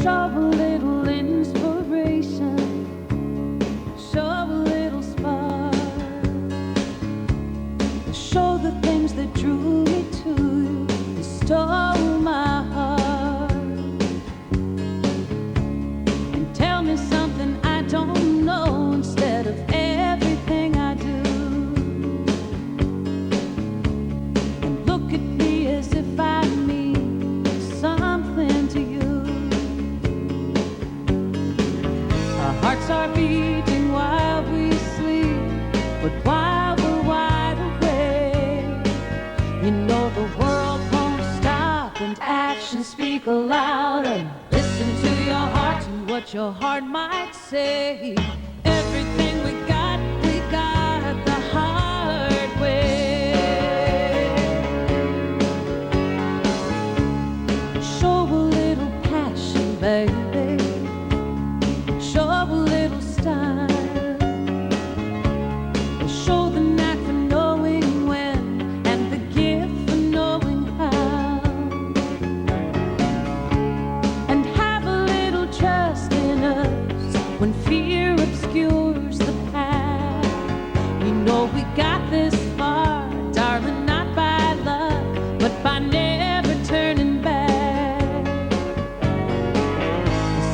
Show a little inspiration, show a little spark, show the things that drew me to you, you stole my heart. And tell me something I don't know instead of everything I do. And look at me as if I mean something to you. Our hearts are beating while we sleep, but while we're wide awake, you know the world won't stop and actions speak louder. Listen to your heart and what your heart might say. Everything we got the hard way. Show a little passion, baby. Show a little style. Show the knack for knowing when and the gift for knowing how. And have a little trust in us when fear obscures the path. We know we got this far, darling, not by luck, but by never turning back.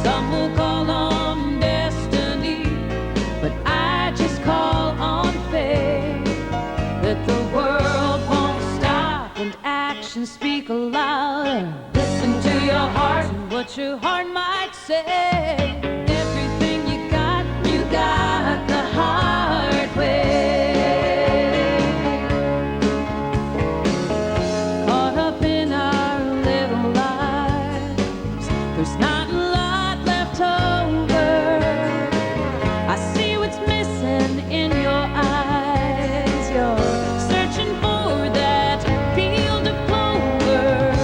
Some will call on destiny, but I just call on faith that the world won't stop and actions speak louder. Listen to your heart and what your heart might say. Everything you got the hard way. Caught up in our little lives, there's not a lot left over. I see what's missing in your eyes. You're searching for that field of clover.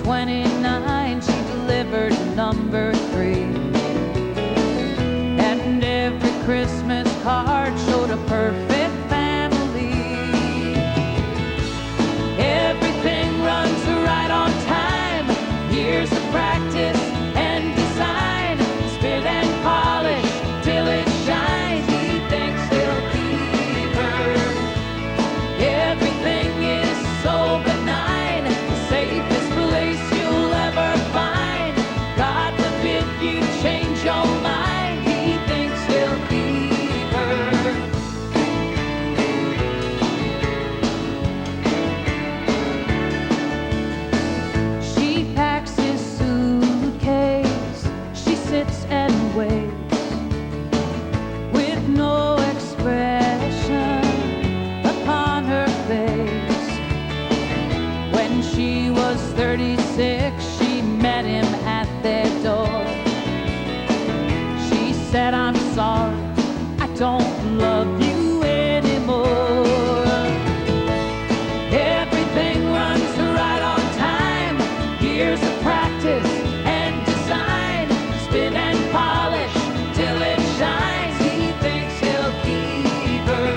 29, she delivered number 3. And every Christmas card showed a perfect family. Everything runs right on time. Years of practice and design. Spit and polish till it shines. He thinks he'll keep her. Everything is so benign. The safest place you'll ever find. God forbid you change your mind. He thinks he'll keep her. She packs his suitcase. She sits and waits with no expression upon her face. When she was 36, she met him at their door. She said, "I'm sorry, I don't love you anymore." Everything runs right on time. Years of practice and design. Spin and polish till it shines. He thinks he'll keep her.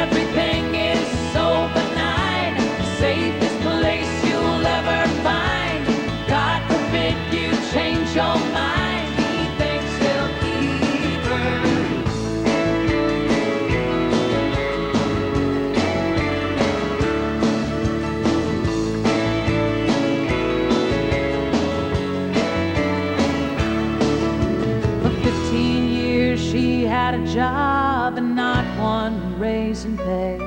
Everything is so benign. Safest place you'll ever find. God forbid you change your mind. He thinks he'll keep her. For 15 years she had a job and not one raise in pay.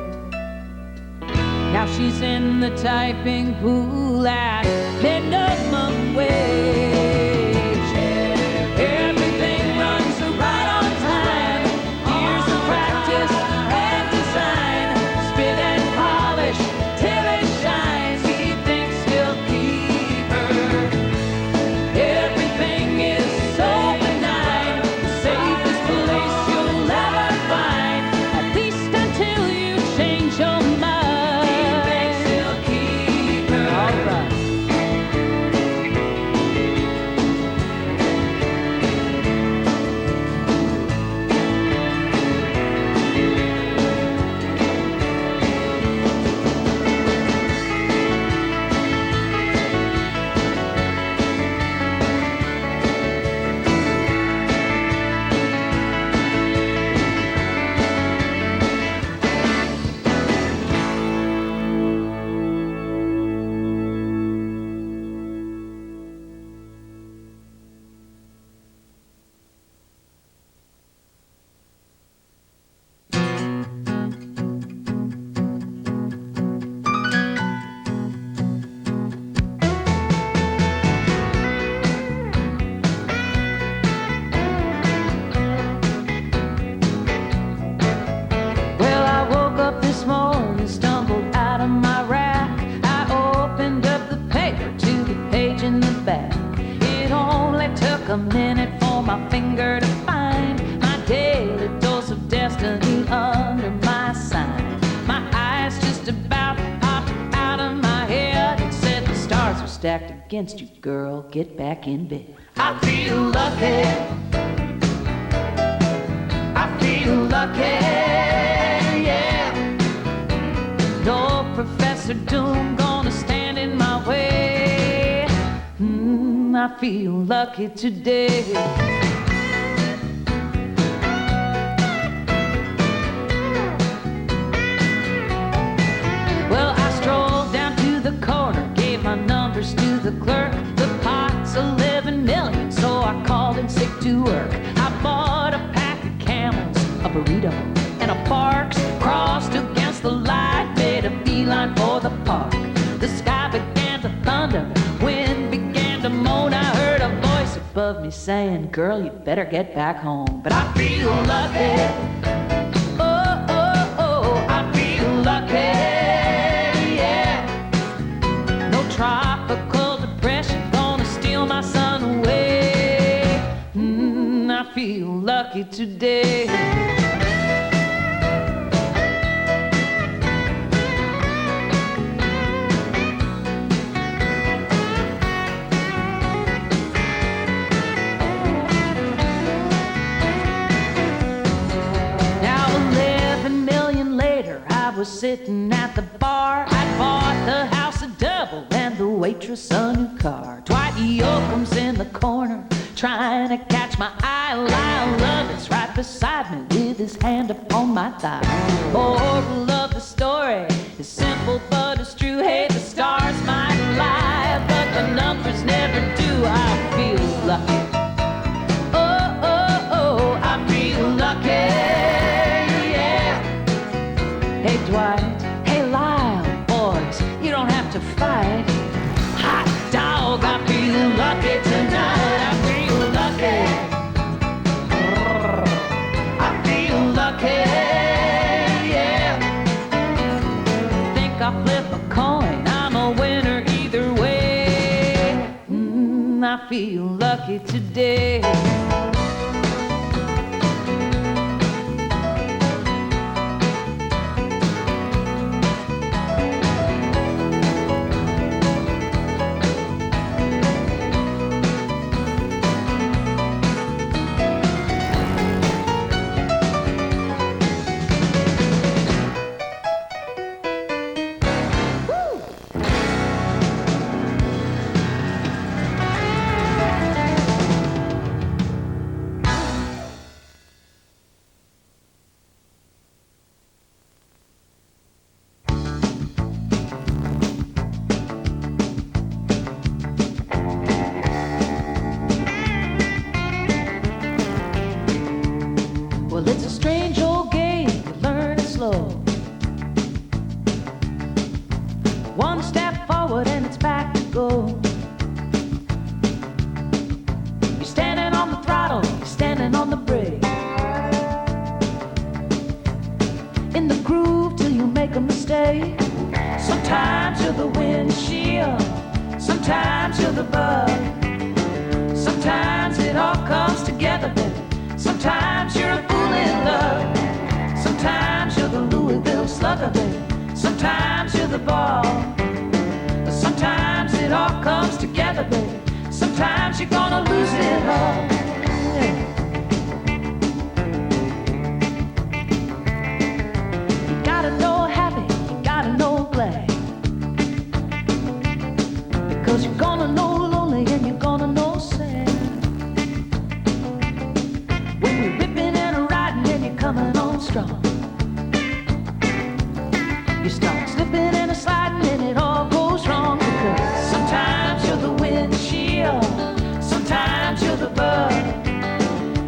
Now she's in the typing pool at minimum wage. Everything runs right on time. Years of practice and design. Spit and polish till it shines. He thinks he'll keep her. Everything is so benign. The safest place you'll ever find. At least until you change your mind. He thinks he'll keep her. All right. Well, I woke up this morning, stumbled out of my rack. I opened up the paper to the page in the back. It only took a minute for my finger to find my daily dose of destiny under my sign. My eyes just about popped out of my head and said, "The stars are stacked against you, girl. Get back in bed." I feel lucky. I feel lucky, yeah. No Professor Doom gonna stand in my way. I feel lucky today. Well, I strolled down to the corner, gave my numbers to the clerk. The pot's 11 million, so I called in sick to work. I bought a pack of Camels, a burrito, and a Barks. Crossed against the light, made a beeline for the park. The sky began to thunder, wind began to moan. I heard a voice above me saying, "Girl, you better get back home." But I feel lucky. Oh, oh, oh, I feel lucky, yeah. No tropical depression gonna steal my sun away. I feel lucky today. sitting at the bar. I bought the house a double and the waitress a new car. Dwight Yoakam's in the corner trying to catch my eye. Lyle Lovett's right beside me with his hand upon my thigh. Moral of the story is simple but it's true. Hey, the stars might lie, but the numbers never do. I feel lucky. Oh, oh, oh, I feel lucky. Yeah. Hey, Dwight. Hey, Lyle. Boys, you don't have to fight. Hot dog, I feel lucky tonight. I feel lucky. I feel lucky. Yeah. Think I'll flip a coin. I'm a winner either way. I feel lucky today. Well, it's a strange old game, you learn it slow. One step forward and it's back to go. You're standing on the throttle, you're standing on the brake. In the groove till you make a mistake. Sometimes you're the windshield, sometimes you're the bug. Sometimes it all comes together, baby. Sometimes you're a fool in love. Sometimes you're the Louisville Slugger, baby. Sometimes you're the ball. Sometimes it all comes together, baby. Sometimes you're gonna lose it all. Yeah. You gotta know happy, you gotta know glad. Because you're gonna know lonely and you're gonna know sad. When you're ripping and riding and you're coming on strong. You start slipping and sliding and it all goes wrong. Because sometimes you're the windshield, sometimes you're the bug.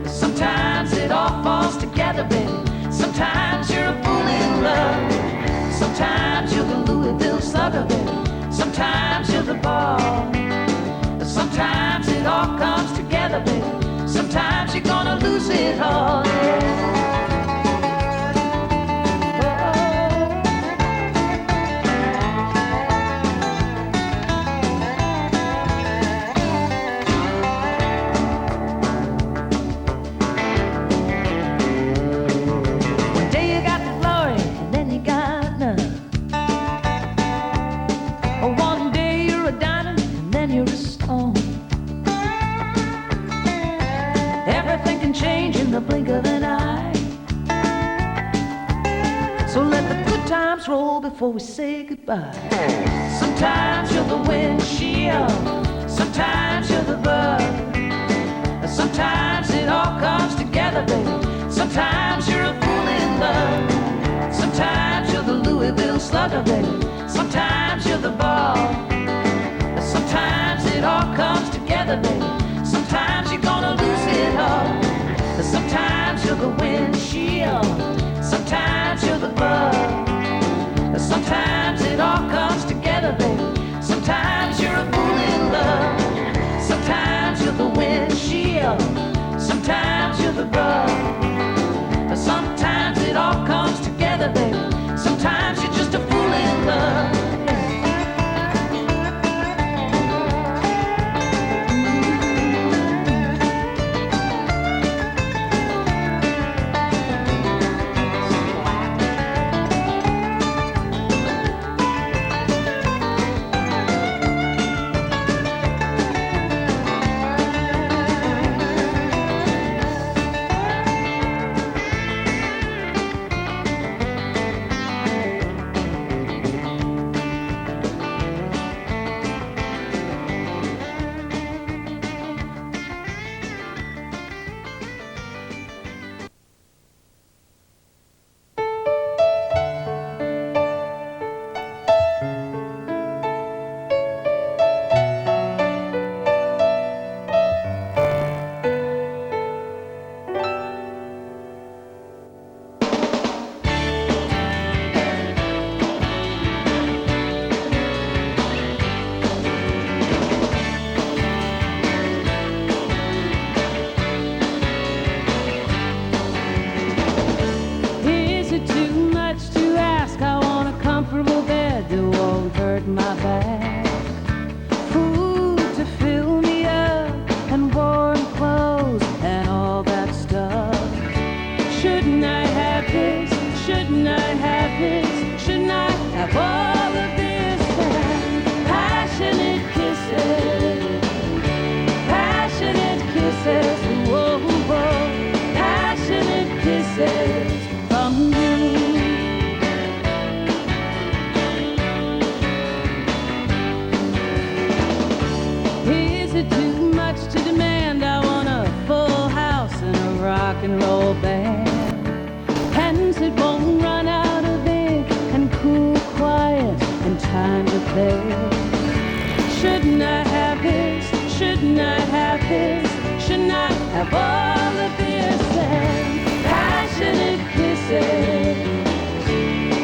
Sometimes it all falls together, baby. Sometimes you're a fool in love. Sometimes you're the Louisville Slugger, baby. Sometimes you're the ball. Sometimes it all comes together, baby. Sometimes you're gonna lose it all, yeah. One day you got the glory, and then you got none. One day you're a diamond, and then you're a stone. Everything can change in the blink of an eye. So let the good times roll before we say goodbye. Sometimes you're the windshield, sometimes you're the bug. Sometimes it all comes together, baby. Sometimes you're a fool in love. Sometimes you're the Louisville Slugger, baby. Sometimes you're the ball. Sometimes it all comes together, baby. Sometimes you're gonna lose it all. Sometimes you're the windshield, sometimes you're the bug. Sometimes it all comes together, baby. Sometimes you're a fool in love. Sometimes you're the windshield, sometimes you're the bug. Sometimes it all comes together, baby. Sometimes you're just a fool in love. at my back, food to fill me up, and warm clothes and all that stuff. Shouldn't I have this? Shouldn't I have this? Shouldn't I have all of this? And passionate kisses, passionate kisses, whoa, whoa, passionate kisses from you. Is it too much to demand? I want a full house and a rock and roll band, pens that won't run out of ink, and cool, quiet, and time to play. Shouldn't I have this? Shouldn't I have this? Shouldn't I have all of this? And passionate kisses,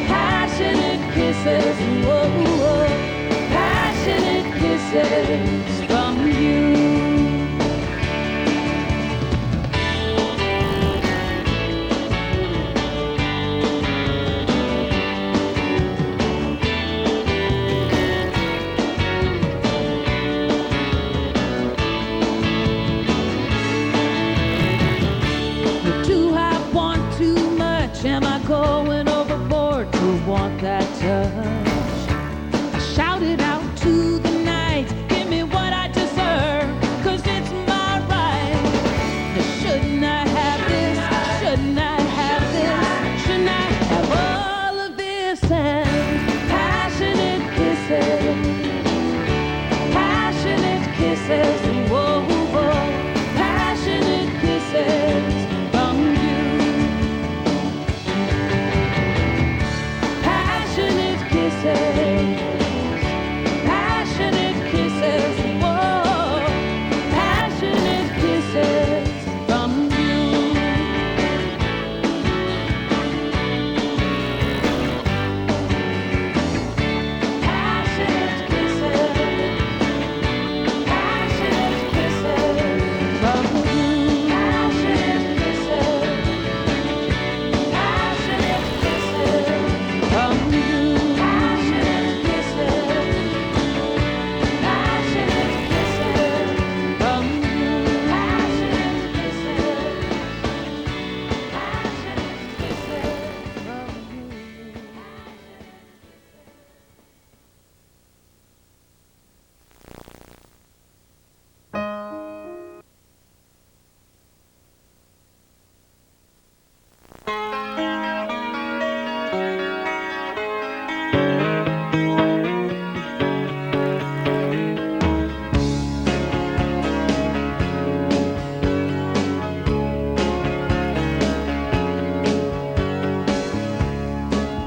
passionate kisses, whoa, whoa, passionate kisses from you. Am I going overboard to want that touch? I shout it out to the night, give me what I deserve, 'cause it's my right. Shouldn't I have this? Shouldn't I have this? Shouldn't I have all of this? And passionate kisses, passionate kisses, whoa, whoa, passionate kisses from you. Passionate kisses, whoa, passionate kisses from you. Passionate kisses, passionate kisses from you. Passionate kisses, passionate kisses from you.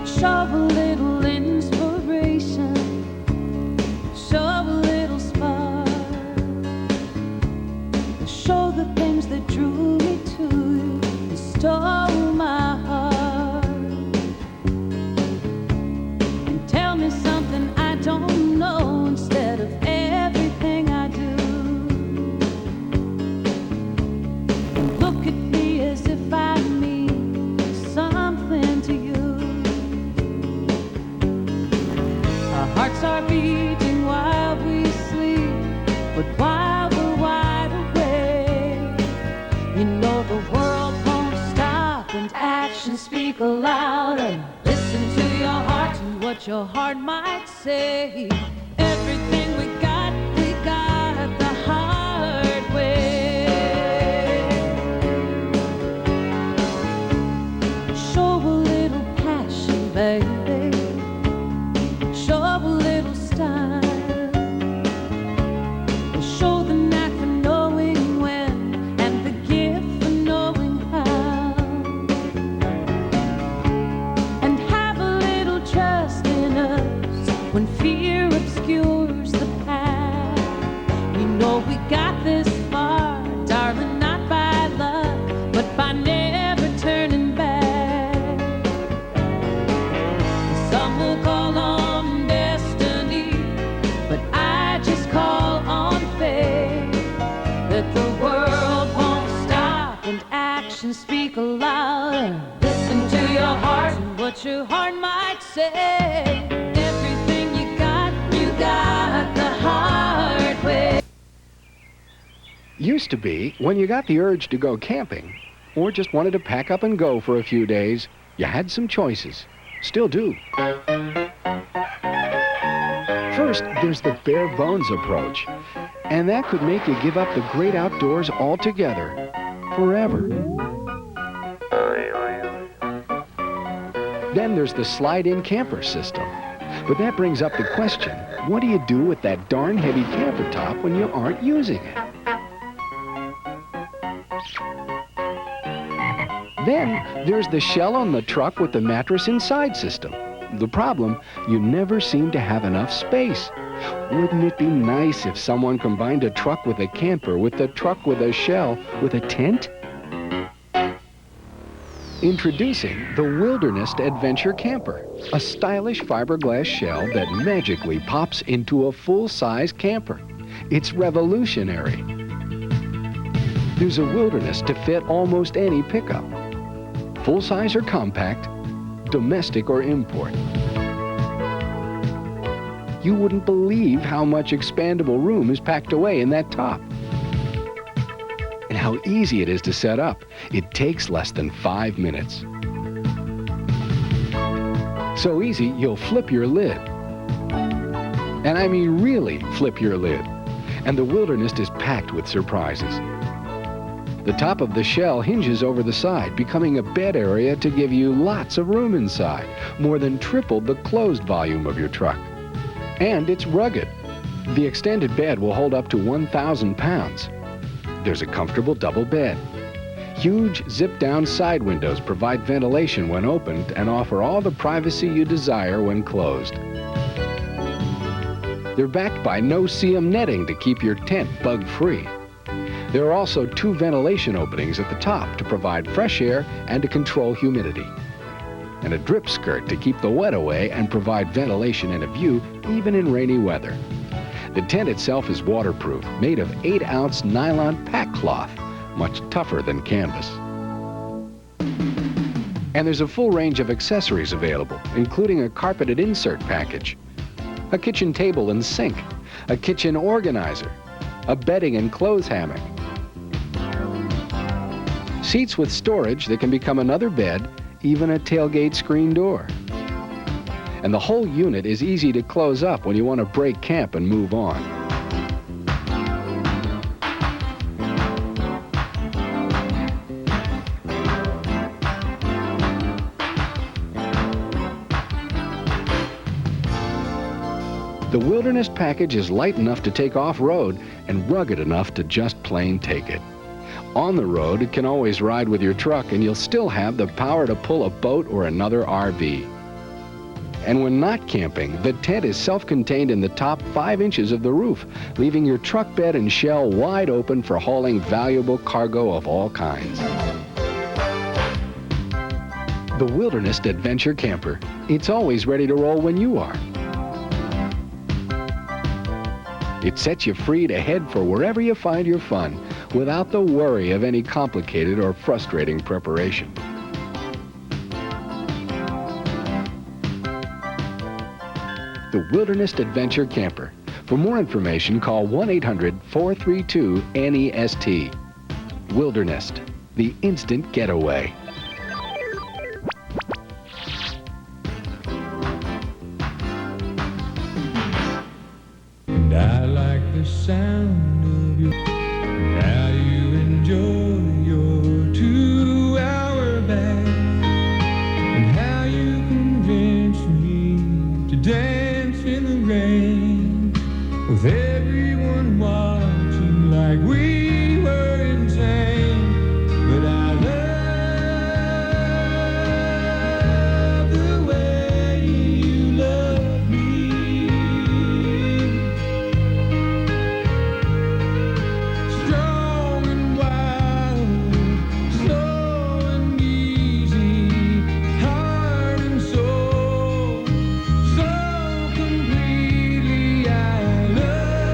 Show a little inspiration, show a little spark, show the things that drew me to you and stole my heart, and tell me something I don't know instead of everything I do, and look at me as if I mean something to you. Our hearts are beating while we sleep, but while we're wide awake, you know the world won't stop and actions speak louder. Listen to your heart and what your heart might say. Everything we got the hard way. Show a little passion, baby. Show a little style. Show the knack for knowing when and the gift for knowing how. And have a little trust in us when fear obscures the path. You know we got this far, darling, not by luck, but by never turning back. Some will call on destiny, but I just call on faith that the world won't stop and actions speak louder. Listen to your heart and what your heart might say. Everything you got Used to be, when you got the urge to go camping, or just wanted to pack up and go for a few days, you had some choices. Still do. First, there's the bare bones approach, and that could make you give up the great outdoors altogether, forever. Then there's the slide-in camper system. But that brings up the question, what do you do with that darn heavy camper top when you aren't using it? Then there's the shell on the truck with the mattress inside system. The problem, you never seem to have enough space. Wouldn't it be nice if someone combined a truck with a camper with a truck with a shell with a tent? Introducing the Wilderness Adventure Camper, a stylish fiberglass shell that magically pops into a full-size camper. It's revolutionary. There's a Wilderness to fit almost any pickup, full-size or compact, domestic or import. You wouldn't believe how much expandable room is packed away in that top. And how easy it is to set up. It takes less than 5 minutes. So easy, you'll flip your lid. And I mean really flip your lid. And the Wilderness is packed with surprises. The top of the shell hinges over the side, becoming a bed area to give you lots of room inside, more than triple the closed volume of your truck. And it's rugged. The extended bed will hold up to 1,000 pounds. There's a comfortable double bed. Huge zip-down side windows provide ventilation when opened and offer all the privacy you desire when closed. They're backed by no-seam netting to keep your tent bug-free. There are also 2 ventilation openings at the top to provide fresh air and to control humidity, and a drip skirt to keep the wet away and provide ventilation and a view even in rainy weather. The tent itself is waterproof, made of 8-ounce nylon pack cloth, much tougher than canvas. And there's a full range of accessories available, including a carpeted insert package, a kitchen table and sink, a kitchen organizer, a bedding and clothes hammock, seats with storage that can become another bed, even a tailgate screen door. And the whole unit is easy to close up when you want to break camp and move on. The Wilderness package is light enough to take off-road and rugged enough to just plain take it. On the road, it can always ride with your truck and you'll still have the power to pull a boat or another RV. And when not camping, the tent is self-contained in the top 5 inches of the roof, leaving your truck bed and shell wide open for hauling valuable cargo of all kinds. The Wilderness Adventure Camper. It's always ready to roll when you are. It sets you free to head for wherever you find your fun, without the worry of any complicated or frustrating preparation. The Wilderness Adventure Camper. For more information, call 1-800-432-NEST. Wilderness, the instant getaway. And I like the sound of your, how you enjoy your 2-hour bath, and how you convince me to dance in the rain, with everyone watching like we were insane. But I love the way you love me. Strong and wild, slow and easy, heart and soul, so completely I love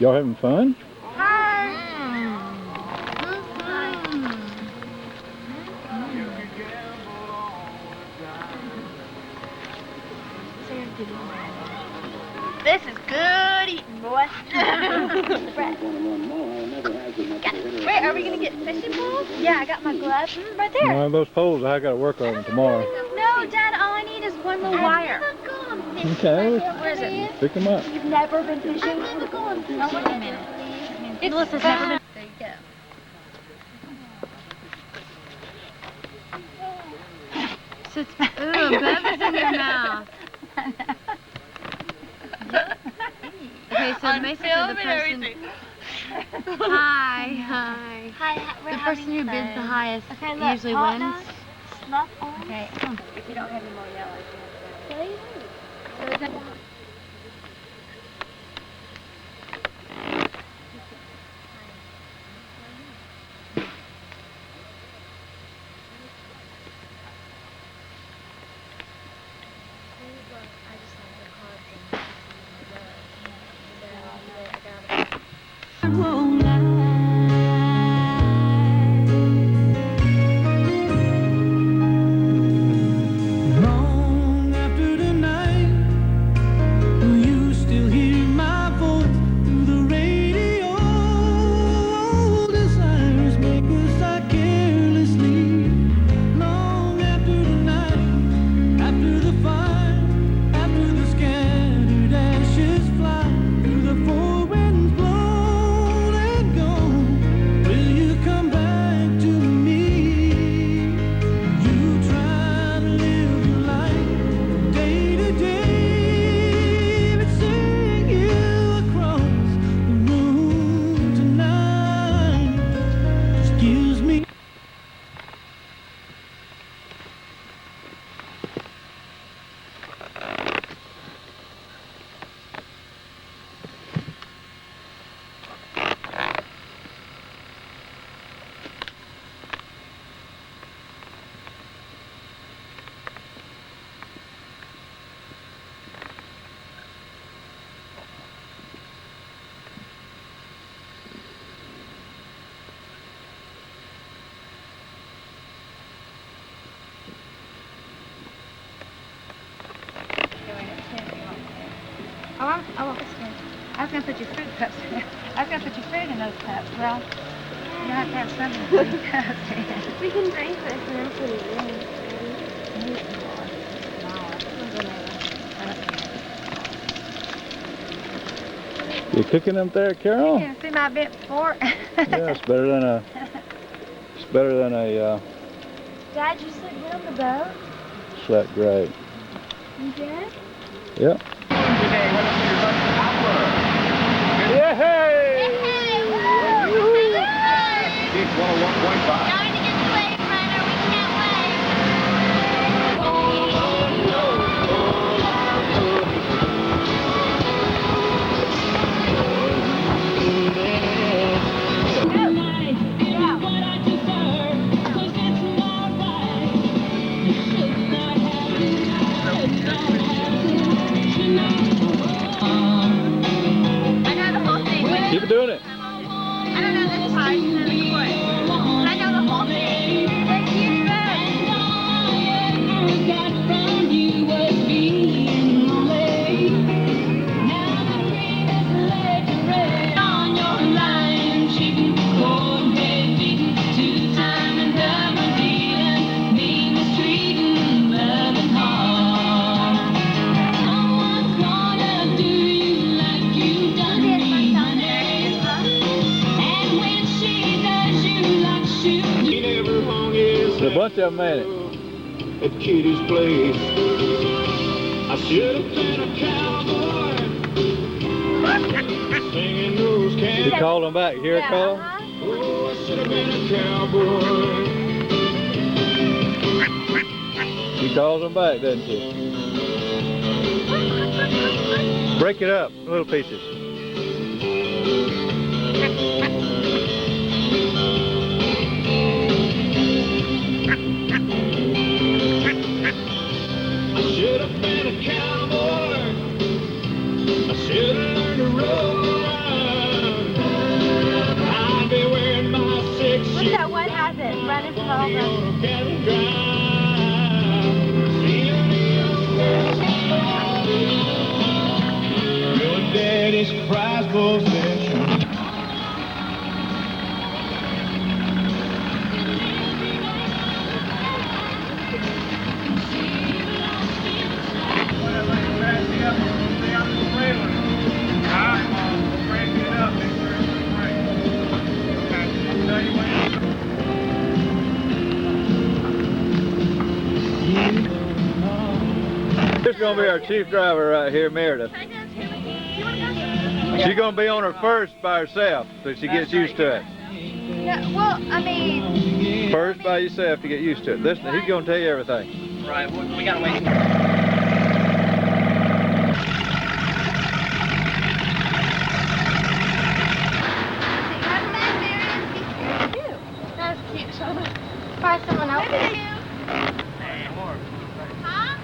Y'all having fun? This is good eating, boy. Wait, are we gonna get fishing poles? Yeah, I got my gloves right there. One of those poles, I got to work on them tomorrow. No, Dad, all I need is one little wire. Okay, Where is it? pick them up. You've never been fishing? Oh, wait a minute. Melissa's never been. There you go. So it's ooh, Bubba's in your mouth. Okay, so basically the person. Hi. Hi, The person who bids the highest usually wins. Snuff on. Okay. If you don't have any more yellow. won't lie. Long after the night, will you still hear my voice through the radio? Desires make us I carelessly. Long after the night, after the fire, after the scattered ashes fly through the four winds blown and gone, will you come back to me? You try to live your life day to day, but seeing you across the room tonight just gives me. I want this one. I was going to put your fruit cups in. I was going to put your fruit in those cups. Well, you have to have something for your cups. We can drink this and then put it in. You cooking them there, Carol? You can see my bent fork. Yeah, it's better than a. It's better than a. Dad, you sleep good on the boat? Slept great. You did? Yep. Yeah, hey! Big 101.5. Going to get the wave runner. We can't Keep doing it. I don't know this part. I know the whole thing. Thank you, There's a bunch of them in it. At Kitty's place, I should have been a cowboy, singing those You candy. called them back. You hear it call? Oh, I should have been a cowboy. You called them back, didn't you? Break it up, little pieces. I should have been a cowboy. I should have learned to roll around. was it? Running for all the... Your daddy's prized possession. This is going to be our chief driver right here, Meredith. She's going to be on her first by herself, so she gets used to it. Yeah, well, I mean... First by yourself to get used to it. Listen, he's going to tell you everything. Right, we got to wait. That's cute, Shona. Try someone else. Huh?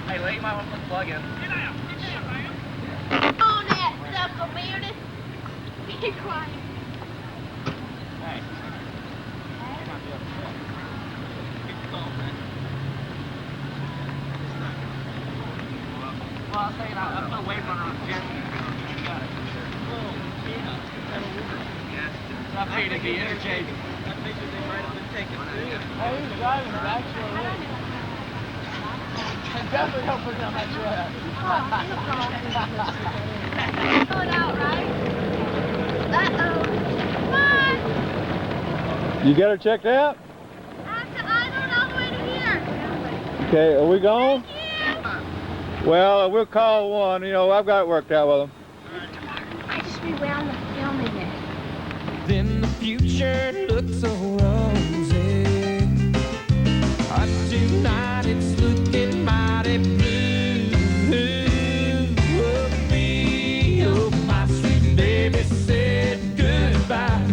Hey, Lee, you might want to put the plug in. On that sucker, Meredith. Be quiet. Hey. Well, I'll say it out. I'm waving on her jet. Got it. Yes. It's up here to be interchangeable. That picture they might have been taken too. Oh, he's driving the actual rig. Definitely don't put it on that truck. Pull it out, right? Uh-oh. Come on. You got her checked out? I don't all the way to here. Okay, are we gone? Yeah. Well, we'll call one. You know, I've got it worked out with them. I just rewound the film in there. Then the future looks so rosy. Tonight it's looking mighty blue. Oh, me, oh, my sweet baby said goodbye.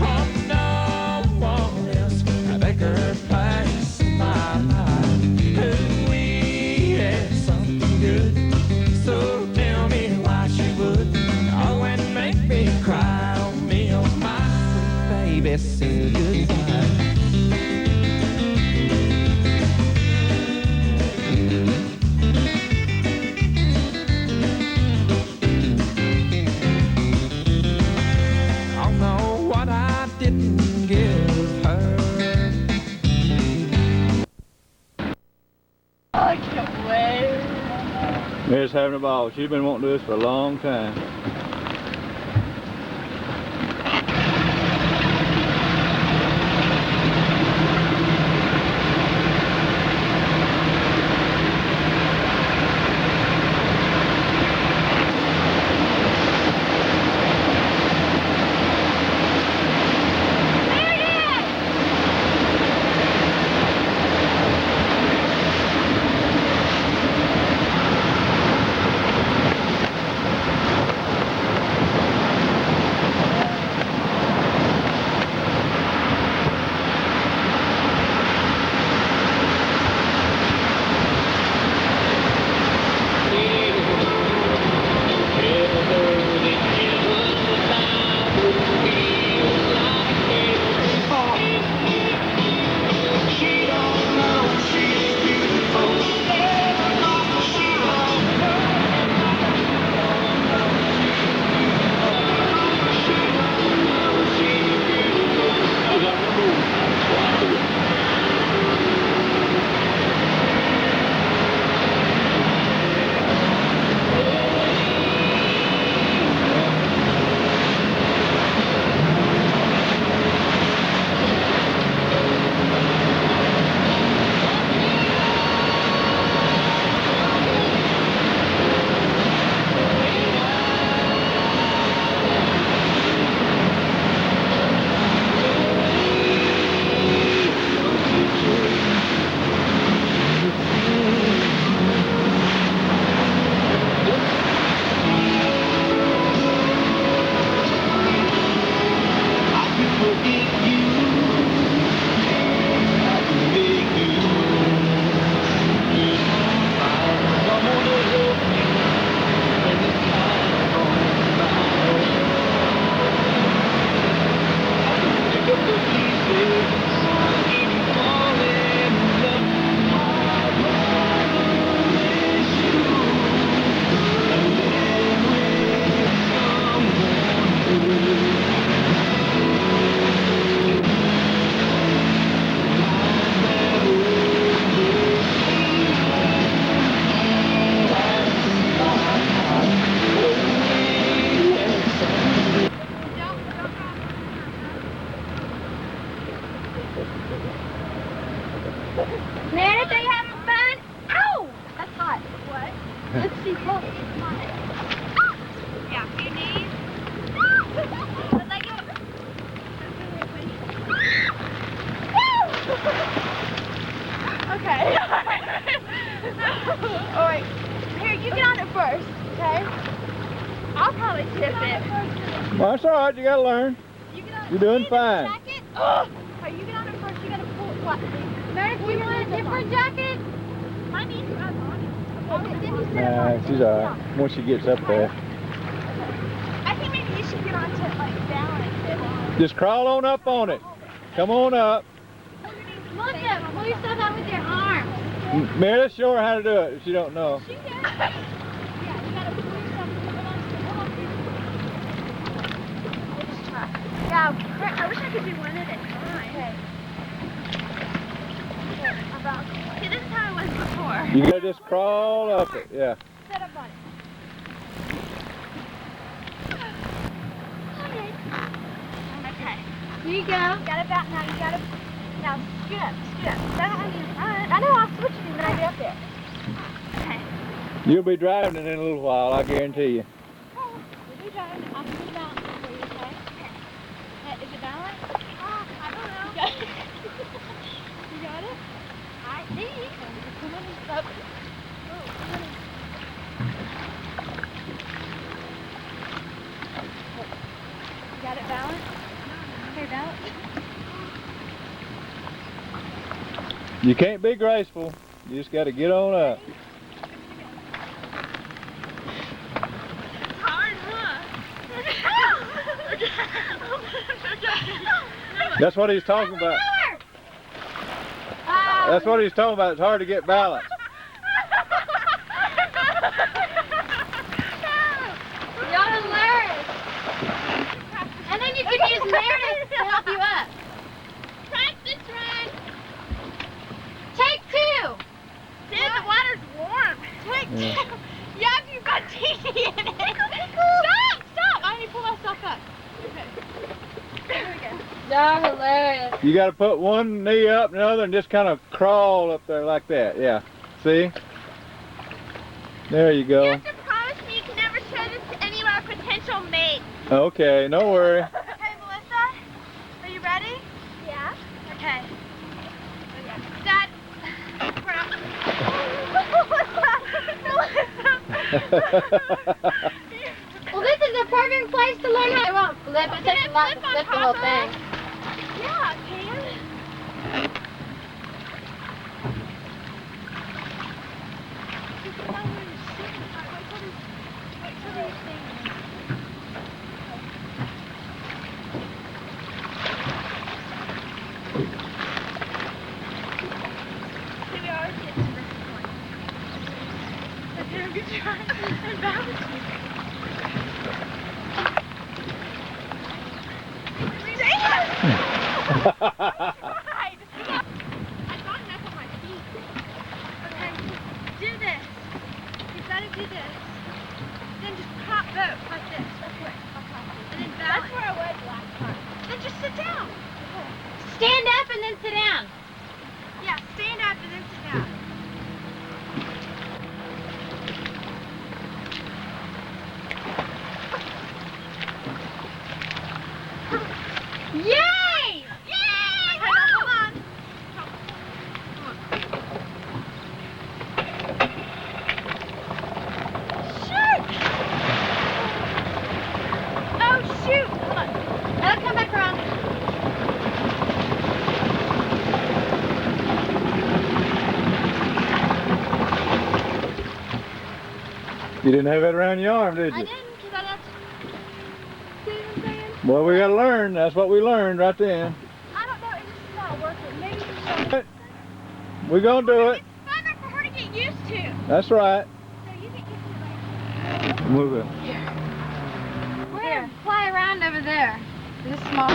Oh, no one else I beg her place in my life. Oh, we had something good. So tell me why she would. Oh, and make me cry. Oh, me, oh, my sweet baby said goodbye. Mary's having a ball. She's been wanting to do this for a long time. Meredith, are you having fun? Ow! That's hot. What? Let's see. Look. Yeah, your knees. But let go. Okay. Alright. Here, you get on it first, okay? I'll probably tip it. Well, that's all right. You got to learn. You're doing fine. Jacket? Oh! Okay, you get on it first. You got to pull it flat. Meredith, do you want a different jacket? My knees are not on it. Okay, then you sit up on Nah, it. she's all right. Once she gets up there. I think maybe you should get on to like balance it. Just crawl on up on it. Come on up. Look at pull yourself out with your arms. Meredith, show her how to do it if you don't know. She does. Yeah, you gotta pull yourself. Hold on. We'll just try. Yeah, I wish I could do one at a time. Okay. See, this is how it was before. You got to just crawl up it. Yeah. Set up on it. Okay. Here you go. Got it back now. You gotta now scoot up. That on your front. I know I'll switch you when I get up there. Okay. You'll be driving it in a little while, I guarantee you. We'll be driving. I'll put it balance for you, okay? Is it balanced? I don't know. You got it? I think. Come on, up. You got it balanced? Okay, balance. You can't be graceful. You just got to get on up. It's hard, huh? That's what he's talking about. That's what he's talking about. It's hard to get balance. Y'all hilarious. And then you can use Meredith to help you up. Practice run. Take two. Dude, the water's warm. Take two. Yeah, if you've got tea in it. Stop. I need to pull myself up. Okay. There we go. Y'all hilarious. You got to put one knee up and the other and just kind of crawl up there like that. Yeah. See? There you You go. have to promise me you can never show this to any of our potential mates. Okay, no worry. Okay, Melissa, are you ready? Yeah. Okay. Dad, well, this is a perfect place to learn how. It won't flip. It takes a lot to flip the whole thing. Yeah, it can. Stand up and then sit down. Yeah, stand up and then sit down. Yay! Yay! Hold on. Shoot! Oh, shoot! Hold on. Now come back around. You didn't have that around your arm, did you? I didn't, because I left. See what I'm saying? Well, we got to learn. That's what we learned right then. I don't know, it's just not working. Maybe you should. We're going to do it. It's fun for her to get used to. That's right. So you get used to it. Move it. We're going to fly around over there. This small.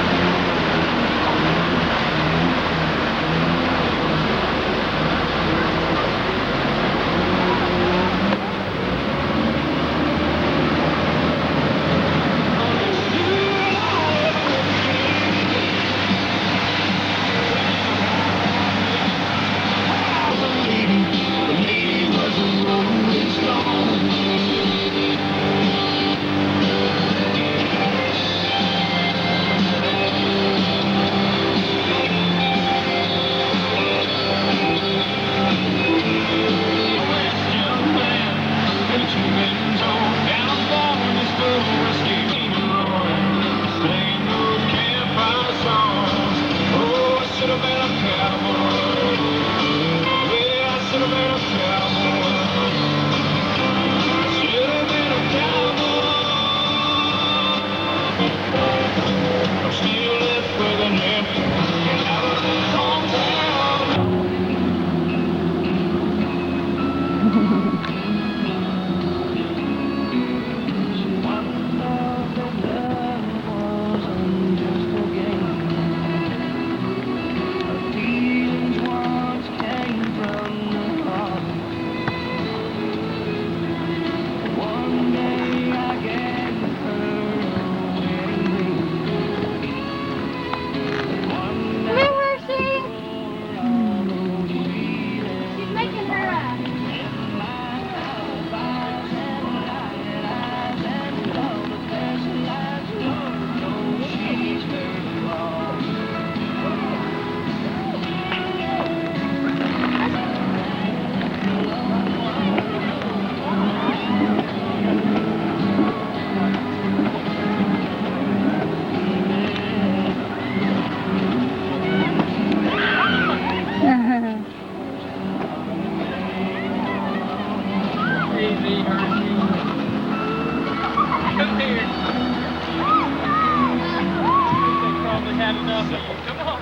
Come on.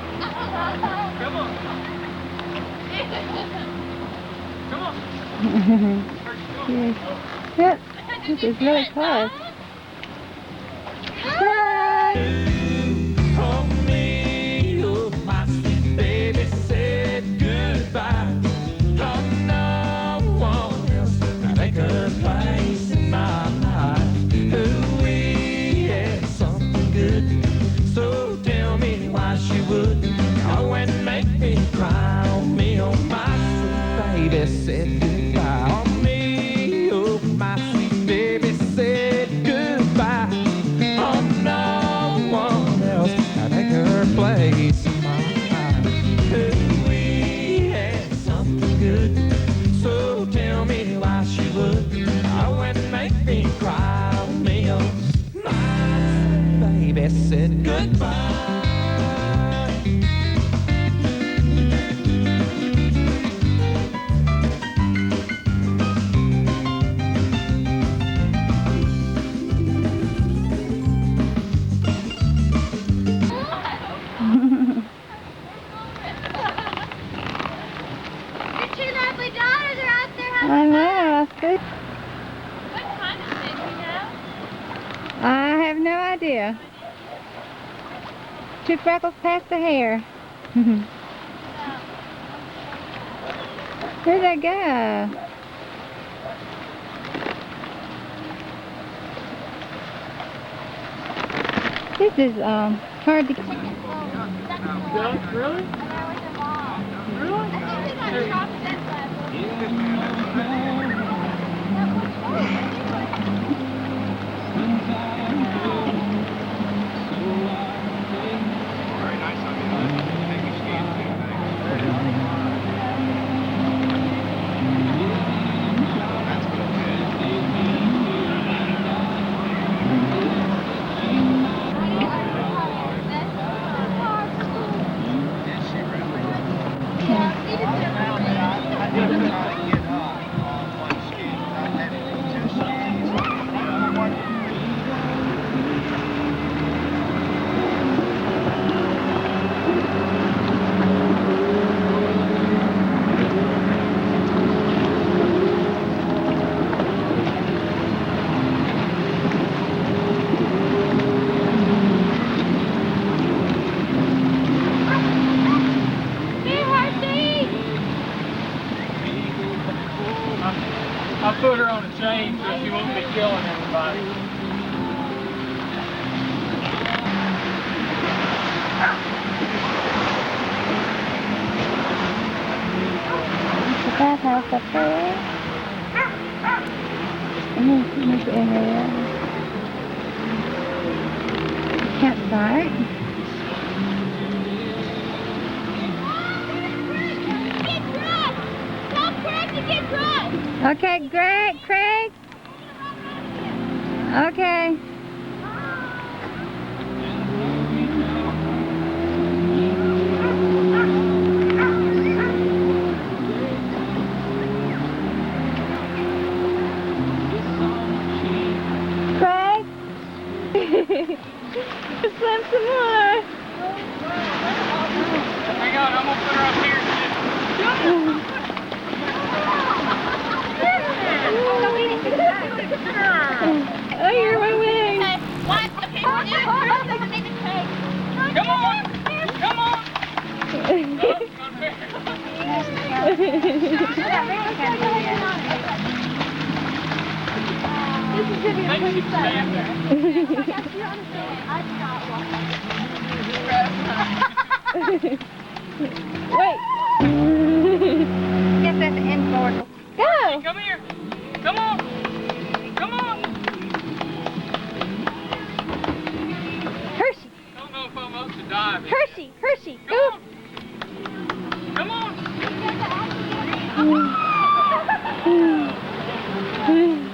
Come on. Come on. Yep, this is really close. Oh, me, oh, my sweet baby said goodbye. Oh, no one else can take her place in my life. Oh, we had something good, so tell me why she would go and make me cry. Oh, me, oh, my sweet baby said goodbye. Oh, me, oh, my sweet baby said goodbye. Oh, no one else can take her place in my life. Oh, we had something good, so tell me why she would go and make me cry. Oh, me, oh, my baby said goodbye. Your two lovely daughters are out there I know, that's good. What kind of fish, you know? I have no idea. Two freckles past the hair. Where'd they go? This is hard to. Really? Really? Very nice of you. Thank you, Steve. That's good. I put her on a chain so she won't be killing everybody. The bathhouse up there. And then this area. Campsite. Okay, Greg, Craig. Okay. Craig. Swim some more. Hang on, I'm gonna put her up here. Oh, you're my wing. Watch the people do Come on! Come on! This is gonna be a pretty Wait. Guess that's the end board. Go! Come here! Come on! Come on! Hershey! I don't know if I'm up to dive. Hershey! Hershey! Come Go! on! Come on! Mm.